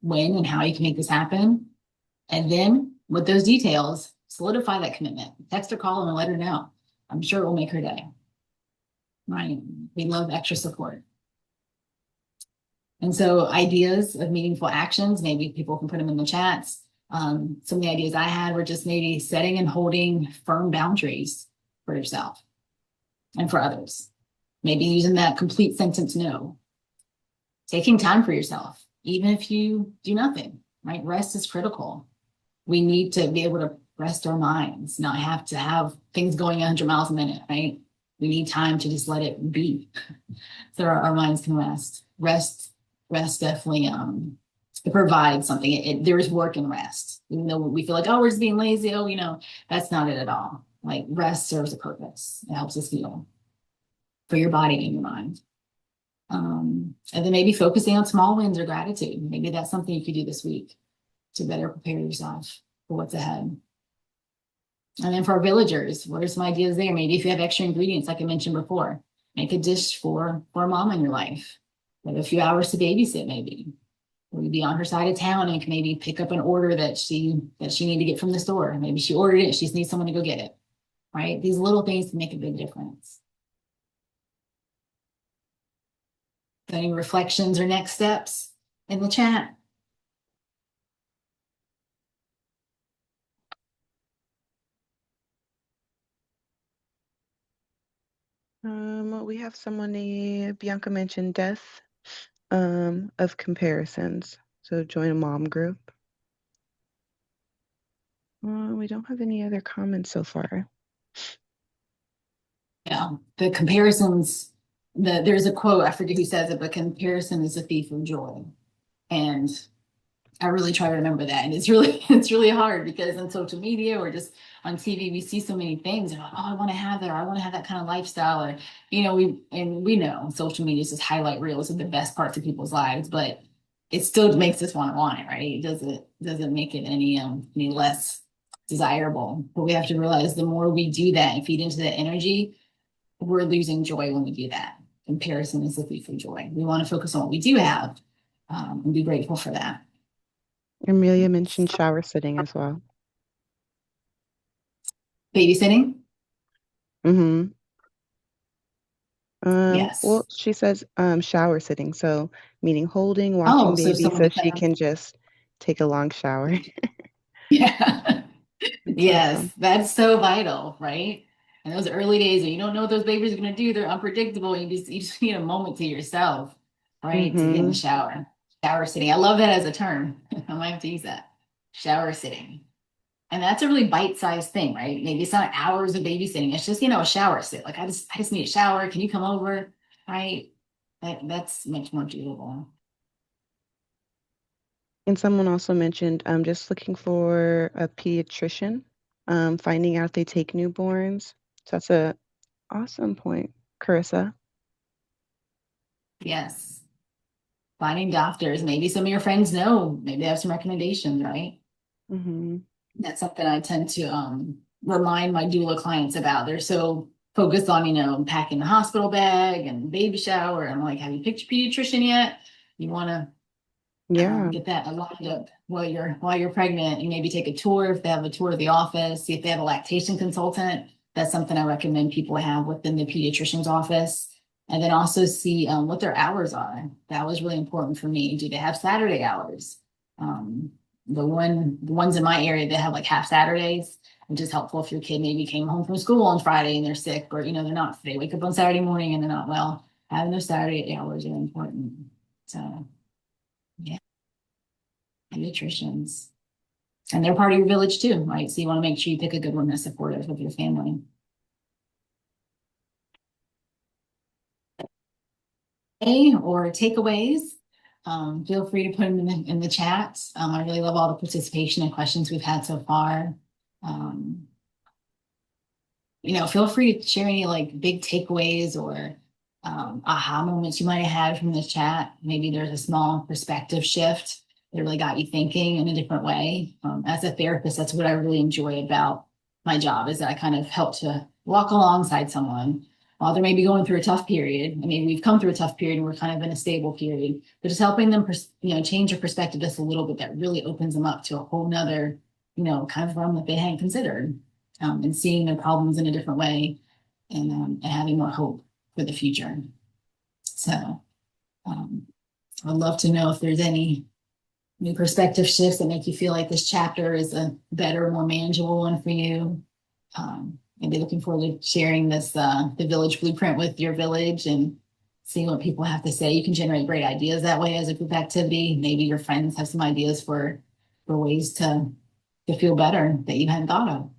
S2: when and how you can make this happen. And then with those details, solidify that commitment. Text or call them and let her know. I'm sure it will make her day. Right. We love extra support. And so ideas of meaningful actions, maybe people can put them in the chats. Some of the ideas I had were just maybe setting and holding firm boundaries for yourself and for others. Maybe using that complete sentence no. Taking time for yourself, even if you do nothing, right? Rest is critical. We need to be able to rest our minds, not have to have things going 100 miles a minute, right? We need time to just let it be so our minds can rest. Rest definitely it provides something. There is work in rest. Even though we feel like, oh, we're just being lazy, oh, that's not it at all. Like rest serves a purpose. It helps us heal for your body and your mind. And then maybe focusing on small wins or gratitude. Maybe that's something you could do this week to better prepare yourself for what's ahead. And then for our villagers, what are some ideas there? Maybe if you have extra ingredients, like I mentioned before, make a dish for a mom in your life. Have a few hours to babysit, maybe. Or you'd be on her side of town and can maybe pick up an order that she need to get from the store. Maybe she ordered it, she just needs someone to go get it. Right? These little things can make a big difference. Any reflections or next steps in the chat?
S1: We have someone Bianca mentioned death of comparisons. So join a mom group. We don't have any other comments so far.
S2: Yeah, the comparisons. There's a quote, I forget who says it, but comparison is a thief of joy. And I really try to remember that. And it's really it's really hard because on social media or just on TV, we see so many things. And like, oh, I want to have that, or I want to have that kind of lifestyle. Or, we know social media is just highlight reels of the best parts of people's lives, but it still makes us want it, right? It doesn't make it any less desirable. But we have to realize the more we do that and feed into that energy, we're losing joy when we do that. Comparison is the thief of joy. We want to focus on what we do have and be grateful for that.
S1: Amelia mentioned shower sitting as well.
S2: Babysitting?
S1: Mm-hmm. Well,
S2: Yes.
S1: she says shower sitting, so meaning holding,
S2: Oh,
S1: watching
S2: so
S1: baby
S2: someone
S1: so
S2: to
S1: she
S2: kind of,
S1: can just take a long shower.
S2: yeah.
S1: It's
S2: Yes,
S1: awesome.
S2: that's so vital, right? In those early days when you don't know what those babies are going to do, they're unpredictable. You just need a moment to yourself, right? To get in the
S1: Mm-hmm.
S2: shower. Shower sitting. I love that as a term. I might have to use that. Shower sitting. And that's a really bite-sized thing, right? Maybe it's not hours of babysitting. It's just, a shower sit. Like I just need a shower. Can you come over? Right? That's much more doable.
S1: And someone also mentioned just looking for a pediatrician, finding out they take newborns. So that's a awesome point, Carissa.
S2: Yes. Finding doctors. Maybe some of your friends know. Maybe they have some recommendations, right?
S1: Mm-hmm.
S2: That's something I tend to remind my doula clients about. They're so focused on, packing the hospital bag and baby shower. I'm like, have you picked your pediatrician yet? You want to
S1: Yeah.
S2: get that lined up while you're pregnant. You maybe take a tour if they have a tour of the office, see if they have a lactation consultant. That's something I recommend people have within the pediatrician's office. And then also see what their hours are. That was really important for me. Do they have Saturday hours? Um, the ones in my area that have like half Saturdays, which is helpful if your kid maybe came home from school on Friday and they're sick, or they wake up on Saturday morning and they're not well. Having those Saturday hours are important. So yeah, nutritions. And they're part of your village too, right? So you want to make sure you pick a good one that's supportive of your family. Or takeaways, feel free to put them in the chat. I really love all the participation and questions we've had so far. Um, feel free to share any like big takeaways or aha moments you might have had from this chat. Maybe there's a small perspective shift that really got you thinking in a different way. As a therapist, that's what I really enjoy about my job is that I kind of help to walk alongside someone while they may be going through a tough period. I mean, we've come through a tough period and we're kind of in a stable period, but just helping them, change their perspective just a little bit that really opens them up to a whole nother, kind of realm that they hadn't considered, and seeing their problems in a different way and having more hope for the future. So um, I'd love to know if there's any new perspective shifts that make you feel like this chapter is a better, more manageable one for you. Maybe looking forward to sharing this, the village blueprint with your village and seeing what people have to say. You can generate great ideas that way as a group activity. Maybe your friends have some ideas for ways to feel better that you hadn't thought of.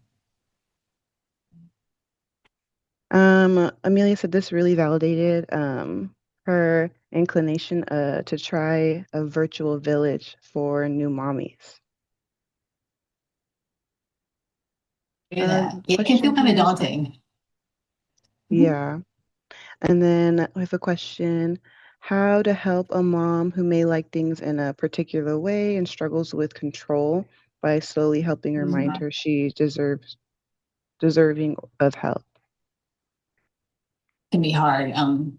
S1: Amelia said this really validated her inclination to try a virtual village for new mommies.
S2: Hear that. Yeah, it can feel
S1: Question
S2: kind of
S1: here. So,
S2: daunting. Mhm.
S1: yeah. And then we have a question, how to help a mom who may like things in a particular way and struggles with control by slowly helping remind her she deserving of help.
S2: Can be hard.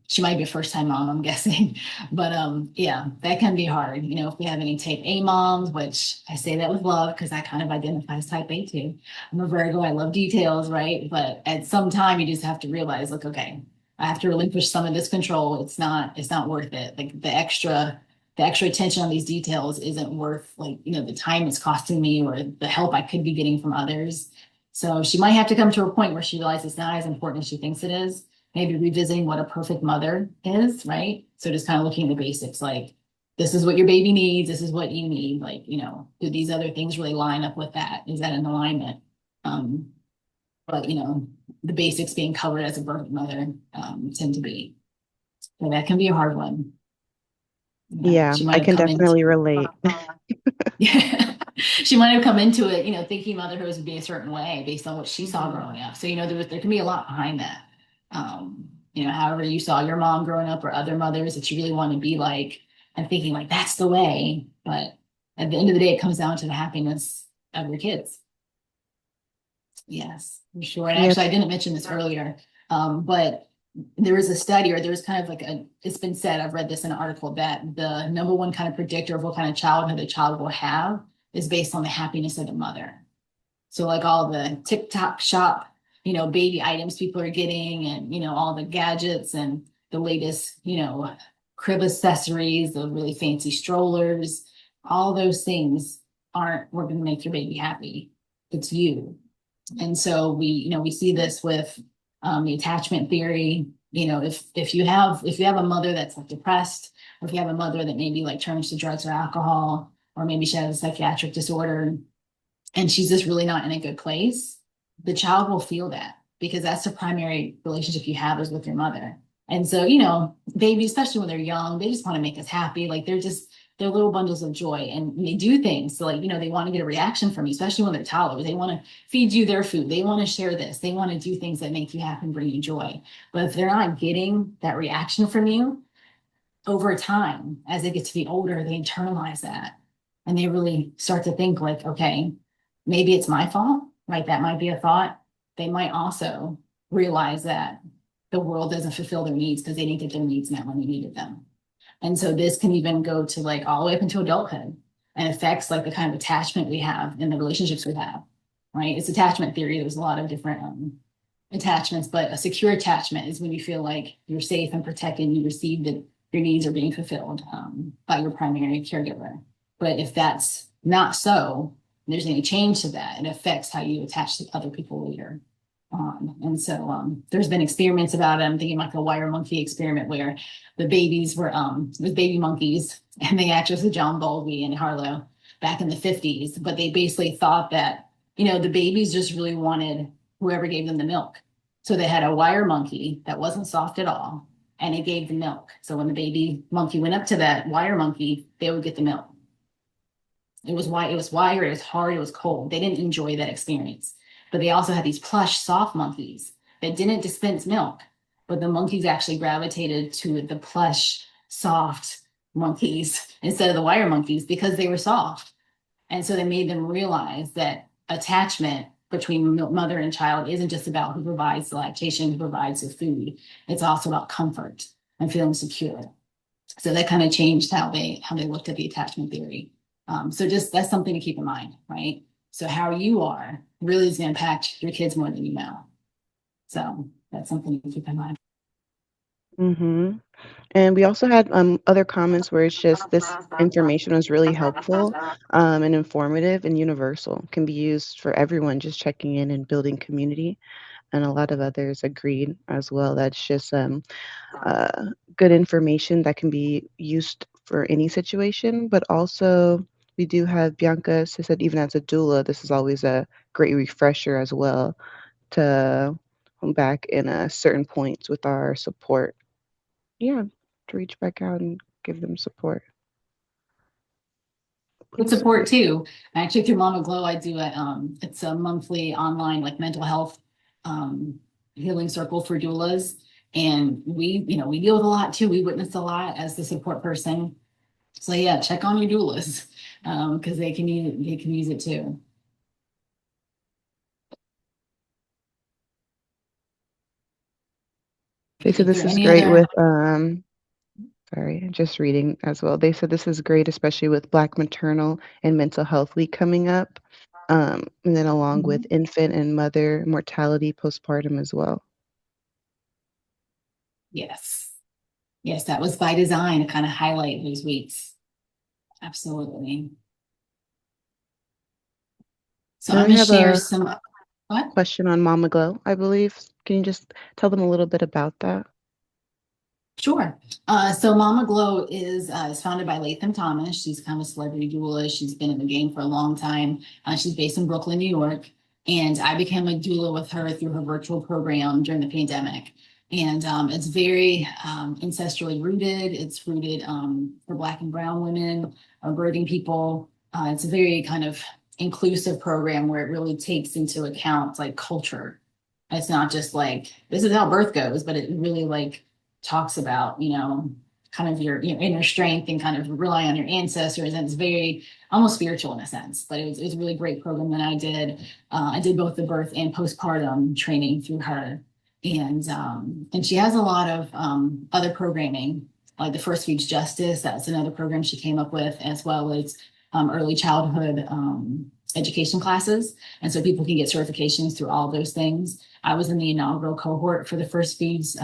S2: She might be a first time mom, I'm guessing. But yeah, that can be hard. If we have any type A moms, which I say that with love because I kind of identify as type A too. I'm a Virgo, I love details, right? But at some time you just have to realize, like, okay, I have to relinquish some of this control. It's not worth it. Like the extra attention on these details isn't worth like, the time it's costing me or the help I could be getting from others. So she might have to come to a point where she realizes it's not as important as she thinks it is, maybe revisiting what a perfect mother is, right? So just kind of looking at the basics, like this is what your baby needs, this is what you need. Like, do these other things really line up with that? Is that in alignment? Um, but the basics being covered as a perfect mother tend to be. So that can be a hard one.
S1: Yeah,
S2: She might
S1: I
S2: have
S1: can
S2: come into
S1: definitely relate.
S2: yeah. She might have come into it, thinking motherhood would be a certain way based on what she saw growing up. So, there can be a lot behind that. However you saw your mom growing up or other mothers that you really want to be like and thinking like that's the way. But at the end of the day, it comes down to the happiness of your kids. Yes, for sure. And
S1: Yeah,
S2: actually, I didn't mention this earlier, but there was a study, or there was kind of like it's been said, I've read this in an article, that the number one kind of predictor of what kind of childhood the child will have is based on the happiness of the mother. So like all the TikTok shop, baby items people are getting and, all the gadgets and the latest, crib accessories, the really fancy strollers, all those things aren't what going to make your baby happy. It's you. And so we see this with the attachment theory. If you have a mother that's like depressed, or if you have a mother that maybe like turns to drugs or alcohol, or maybe she has a psychiatric disorder, and she's just really not in a good place, the child will feel that because that's the primary relationship you have is with your mother. And so, babies, especially when they're young, they just want to make us happy. Like they're little bundles of joy and they do things. So like, they want to get a reaction from you, especially when they're toddlers. They want to feed you their food. They want to share this. They want to do things that make you happy and bring you joy. But if they're not getting that reaction from you, over time, as they get to be older, they internalize that and they really start to think like, okay, maybe it's my fault, right? That might be a thought. They might also realize that the world doesn't fulfill their needs because they didn't get their needs met when they needed them. And so this can even go to like all the way up into adulthood and affects like the kind of attachment we have in the relationships we have, right? It's attachment theory. There's a lot of different attachments, but a secure attachment is when you feel like you're safe and protected and you receive that your needs are being fulfilled by your primary caregiver. But if that's not so, there's any change to that, it affects how you attach to other people later on. And so there's been experiments about it. I'm thinking like a wire monkey experiment where the babies were with baby monkeys and they actually with John Bowlby and Harlow back in the 50s. But they basically thought that, the babies just really wanted whoever gave them the milk. So they had a wire monkey that wasn't soft at all and it gave the milk. So when the baby monkey went up to that wire monkey, they would get the milk. It was white, it was wired, it was hard, it was cold. They didn't enjoy that experience. But they also had these plush, soft monkeys that didn't dispense milk, but the monkeys actually gravitated to the plush, soft monkeys instead of the wire monkeys because they were soft. And so they made them realize that attachment between mother and child isn't just about who provides the lactation, who provides the food. It's also about comfort and feeling secure. So that kind of changed how they looked at the attachment theory. So just that's something to keep in mind, right? So how you are really is going to impact your kids more than you know. So that's something to keep in mind.
S1: Hmm. And we also had other comments where it's just this information was really helpful and informative and universal, can be used for everyone just checking in and building community. And a lot of others agreed as well. That's just uh, good information that can be used for any situation. But also, we do have Bianca who said, even as a doula, this is always a great refresher as well to come back in certain points with our support. Yeah, to reach back out and give them support.
S2: With
S1: Please
S2: support
S1: support.
S2: too. Actually, through Mama Glow, I do it's a monthly online like mental health um, healing circle for doulas, and we deal with a lot too. We witness a lot as the support person. So yeah, check on your doulas because they can use it too.
S1: They said
S2: If
S1: this
S2: there are
S1: is
S2: any
S1: great
S2: other,
S1: with sorry, just reading as well. They said this is great, especially with Black Maternal and Mental Health Week coming up, and then along with
S2: Mhm.
S1: infant and mother mortality postpartum as well.
S2: Yes, yes, that was by design to kind of highlight those weeks. Absolutely. So
S1: And
S2: I'm
S1: then we
S2: going to
S1: have
S2: share
S1: a
S2: some. What?
S1: question on Mama Glow, I believe. Can you just tell them a little bit about that?
S2: Sure. So Mama Glow is founded by Latham Thomas. She's kind of a celebrity doula. She's been in the game for a long time. She's based in Brooklyn, New York. And I became a doula with her through her virtual program during the pandemic. And it's very ancestrally rooted. It's rooted for Black and Brown women, birthing people. It's a very kind of inclusive program where it really takes into account like culture. It's not just like this is how birth goes, but it really like talks about, kind of your inner strength and kind of rely on your ancestors. And it's very almost spiritual in a sense, but it was a really great program that I did. I did both the birth and postpartum training through her. And she has a lot of other programming, like the First Speech Justice. That's another program she came up with, as well as early childhood education classes. And so people can get certifications through all those things. I was in the inaugural cohort for the First Foods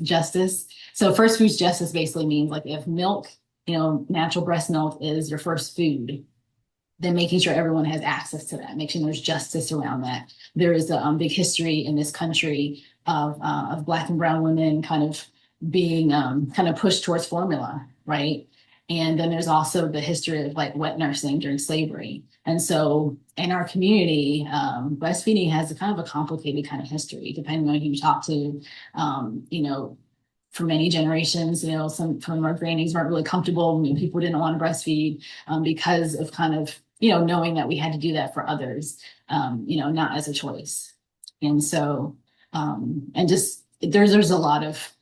S2: Justice. So First Foods Justice basically means like if milk, natural breast milk is your first food, then making sure everyone has access to that, making sure there's justice around that. There is a big history in this country of Black and Brown women kind of being kind of pushed towards formula, right? And then there's also the history of like wet nursing during slavery. And so in our community, breastfeeding has a kind of a complicated kind of history, depending on who you talk to. Um, you know, for many generations, some of our grannies weren't really comfortable. I mean, people didn't want to breastfeed because of kind of, knowing that we had to do that for others, not as a choice. And so, and just there's a lot of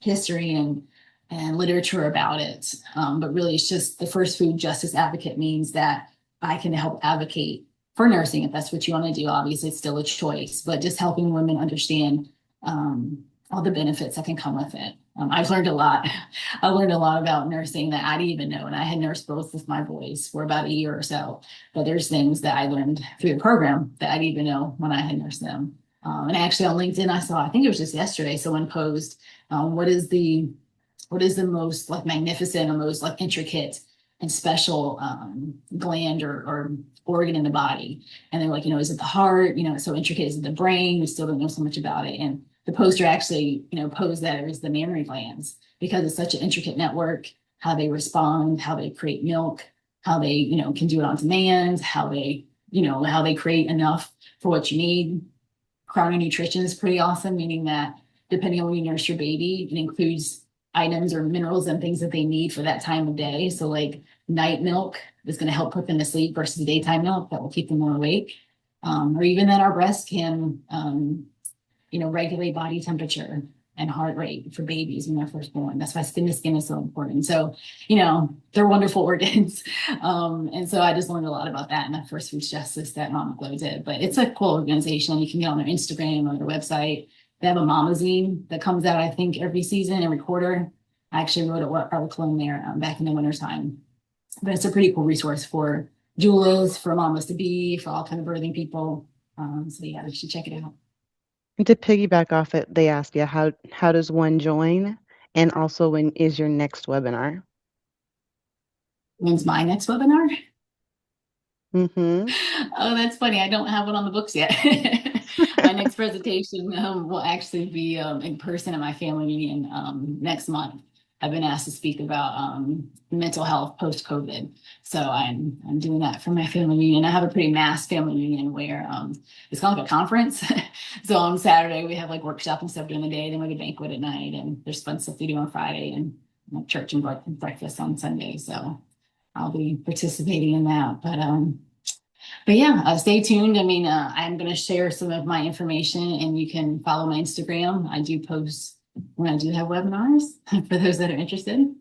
S2: history and literature about it. But really, it's just the first food justice advocate means that I can help advocate for nursing if that's what you want to do. Obviously, it's still a choice, but just helping women understand all the benefits that can come with it. I've learned a lot. I learned a lot about nursing that I didn't even know, and I had nursed both with my boys for about a year or so. But there's things that I learned through the program that I didn't even know when I had nursed them. And actually on LinkedIn, I think it was just yesterday, someone posed, what is the most like magnificent or most like intricate and special gland or organ in the body? And they're like, is it the heart? It's so intricate. Is it the brain? We still don't know so much about it. And the poster actually, posed that it was the mammary glands because it's such an intricate network, how they respond, how they create milk, how they, can do it on demand, how they create enough for what you need. Chronic nutrition is pretty awesome, meaning that depending on when you nurse your baby, it includes items or minerals and things that they need for that time of day. So like night milk is going to help put them to sleep versus daytime milk that will keep them more awake. Or even that our breast can, regulate body temperature and heart rate for babies when they're first born. That's why skin to skin is so important. So, you know, they're wonderful organs. And so I just learned a lot about that in that first Food Justice that Mama Glow did. But it's a cool organization. You can get on their Instagram or their website. They have a Mamazine that comes out, I think, every season, every quarter. I actually wrote an article in there back in the wintertime. But it's a pretty cool resource for doulas, for mamas to be, for all kind of birthing people. So yeah, you should check it out.
S1: And to piggyback off it, they asked, yeah, how does one join? And also, when is your next webinar?
S2: When's my next webinar?
S1: Mm-hmm.
S2: Oh, that's funny. I don't have one on the books yet. My next presentation will actually be in person at my family meeting next month. I've been asked to speak about mental health post-COVID. So I'm doing that for my family reunion. I have a pretty mass family reunion where it's kind of like a conference. So on Saturday we have like workshop and stuff during the day, then we have a banquet at night, and there's fun stuff to do on Friday, and like church and breakfast on Sunday. So I'll be participating in that. But yeah, stay tuned. I mean, I'm going to share some of my information, and you can follow my Instagram. I do post when I do have webinars for those that are interested.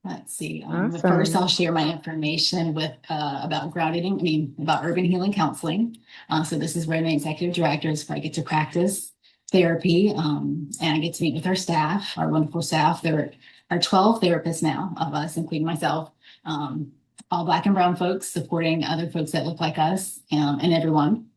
S2: Let's see. But first,
S1: Awesome.
S2: I'll share my information with about grounding. I mean, about urban healing counseling. So this is where I'm the executive director. Is where I get to practice therapy, and I get to meet with our staff, our wonderful staff. There are 12 therapists now of us, including myself. All Black and brown folks supporting other folks that look like us, and everyone.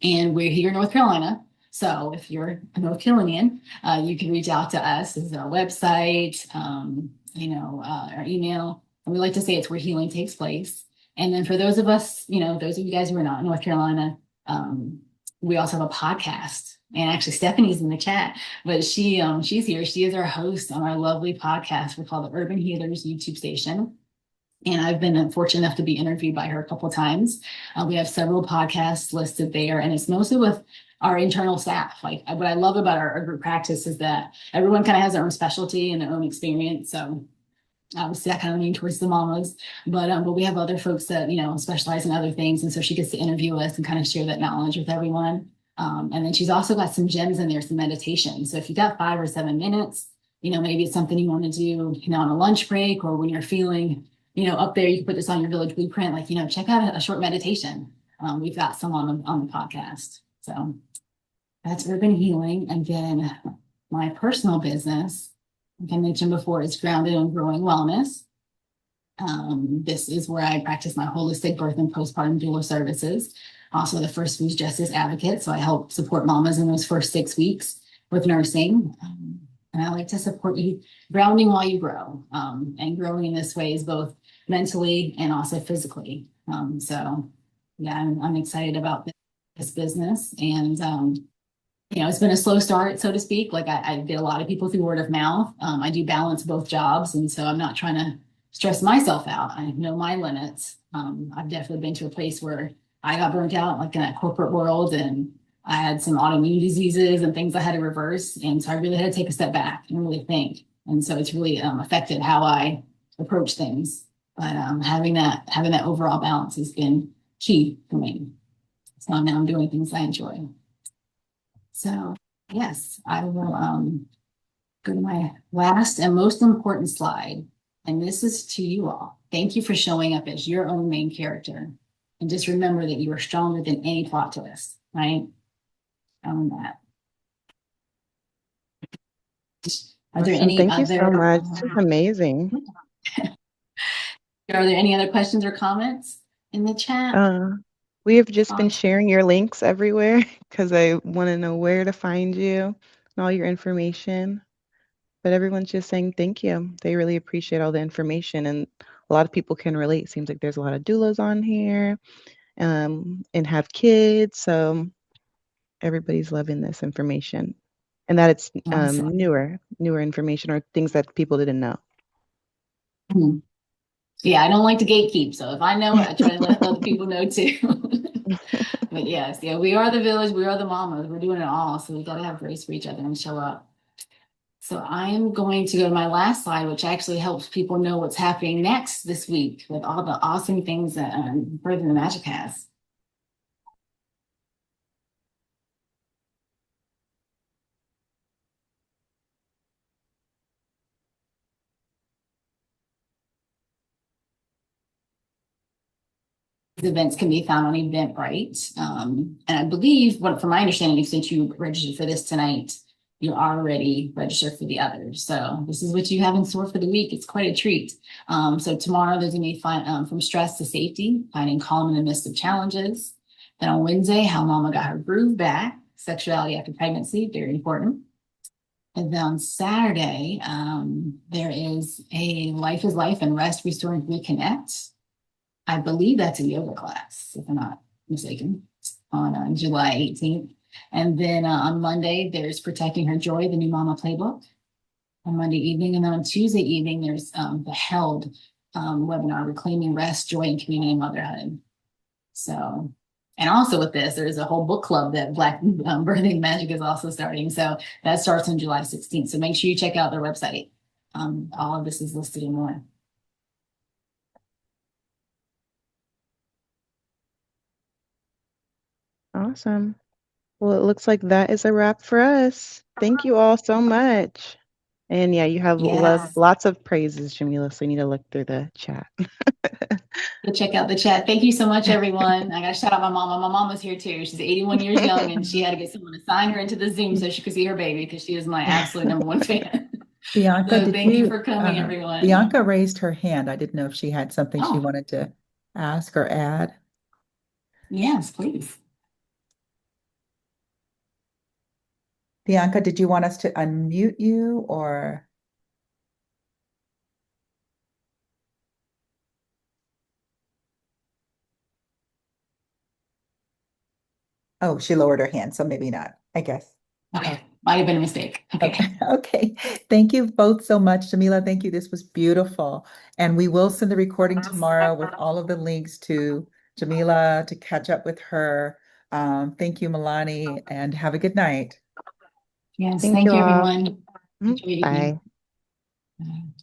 S2: And we're here in North Carolina. So if you're a North Carolinian, you can reach out to us. This is our website, our email. And we like to say it's where healing takes place. And then for those of us, those of you guys who are not in North Carolina, we also have a podcast. And actually, Stephanie's in the chat, but she's here. She is our host on our lovely podcast. We call the Urban Healers YouTube station. And I've been fortunate enough to be interviewed by her a couple of times. We have several podcasts listed there, and it's mostly with our internal staff. Like what I love about our group practice is that everyone kind of has their own specialty and their own experience. So obviously that kind of leans towards the mamas, but we have other folks that specialize in other things, and so she gets to interview us and kind of share that knowledge with everyone. And then she's also got some gems in there, some meditation. So if you got 5 or 7 minutes, maybe it's something you want to do, on a lunch break, or when you're feeling up there, you can put this on your village blueprint, like, check out a short meditation. We've got some on the podcast. So that's urban healing. And then my personal business, like I mentioned before, is grounded in growing wellness. This is where I practice my holistic birth and postpartum doula services. Also the first Food Justice advocate. So I help support mamas in those first 6 weeks with nursing. And I like to support you grounding while you grow. And growing in this way is both mentally and also physically. So yeah, I'm excited about this business. And it's been a slow start, so to speak. Like I get a lot of people through word of mouth. I do balance both jobs, and so I'm not trying to stress myself out. I know my limits. I've definitely been to a place where I got burnt out, like in that corporate world, and I had some autoimmune diseases and things I had to reverse. And so I really had to take a step back and really think. And so it's really affected how I approach things. But having that overall balance has been key for me. So now I'm doing things I enjoy. So yes, I will go to my last and most important slide. And this is to you all. Thank you for showing up as your own main character. And just remember that you are stronger than any plot twist, right? Own that. Are there
S1: Awesome.
S2: any
S1: Thank you so
S2: other
S1: much. This is amazing.
S2: are there any other questions or comments in the chat?
S1: Uh, we have just been
S2: Um,
S1: sharing your links everywhere because I want to know where to find you and all your information. But everyone's just saying thank you. They really appreciate all the information, and a lot of people can relate. Seems like there's a lot of doulas on here, and have kids, so everybody's loving this information, and that it's
S2: awesome.
S1: newer information or things that people didn't know.
S2: Hmm. Yeah, I don't like to gatekeep. So if I know it, I try to let other people know too. But yes, yeah, we are the village, we are the mamas, we're doing it all. So we got to have grace for each other and show up. So I am going to go to my last slide, which actually helps people know what's happening next this week with all the awesome things that Birth in the Magic has. events can be found on Eventbrite. And I believe, what from my understanding, since you registered for this tonight, you're already registered for the others. So this is what you have in store for the week. It's quite a treat. So tomorrow there's going to be from stress to safety, finding calm in the midst of challenges. Then on Wednesday, how mama got her groove back, sexuality after pregnancy, very important. And then on Saturday, there is a life is life and rest, restore, and reconnect. I believe that's a yoga class, if I'm not mistaken, on July 18th. And then on Monday, there's Protecting Her Joy, the new Mama Playbook on Monday evening. And then on Tuesday evening, there's the Held webinar, Reclaiming Rest, Joy, and Community in Motherhood. So, and also with this, there's a whole book club that Black Birthing Magic is also starting. So that starts on July 16th. So make sure you check out their website. All of this is listed and more.
S1: Awesome. Well, it looks like that is a wrap for us. Thank you all so much. And yeah, you have
S2: Yes.
S1: lots of praises, Jamila, so you need to look through the chat.
S2: Go check out the chat. Thank you so much, everyone. I got to shout out my mama. My mama's here too. She's 81 years young, and she had to get someone to sign her into the Zoom so she could see her baby because she is my absolute number one fan.
S3: Bianca,
S2: So
S3: did
S2: thank you
S3: you,
S2: for coming, everyone.
S3: Bianca raised her hand. I didn't know if she had something she
S2: Oh,
S3: wanted to ask or add.
S2: yes, please.
S3: Bianca, did you want us to unmute you or? Oh, she lowered her hand, so maybe not, I guess.
S2: Okay,
S3: Oh,
S2: might have been a mistake. Okay.
S3: okay. Okay. Thank you both so much. Jamila, thank you. This was beautiful. And we will send the recording tomorrow with all of the links to Jamila to catch up with her. Thank you, Milani, and have a good night.
S2: Yes,
S1: Thank you
S2: thank you,
S1: all.
S2: everyone.
S1: Mhm.
S2: Enjoy your evening.
S1: Bye.
S2: Bye.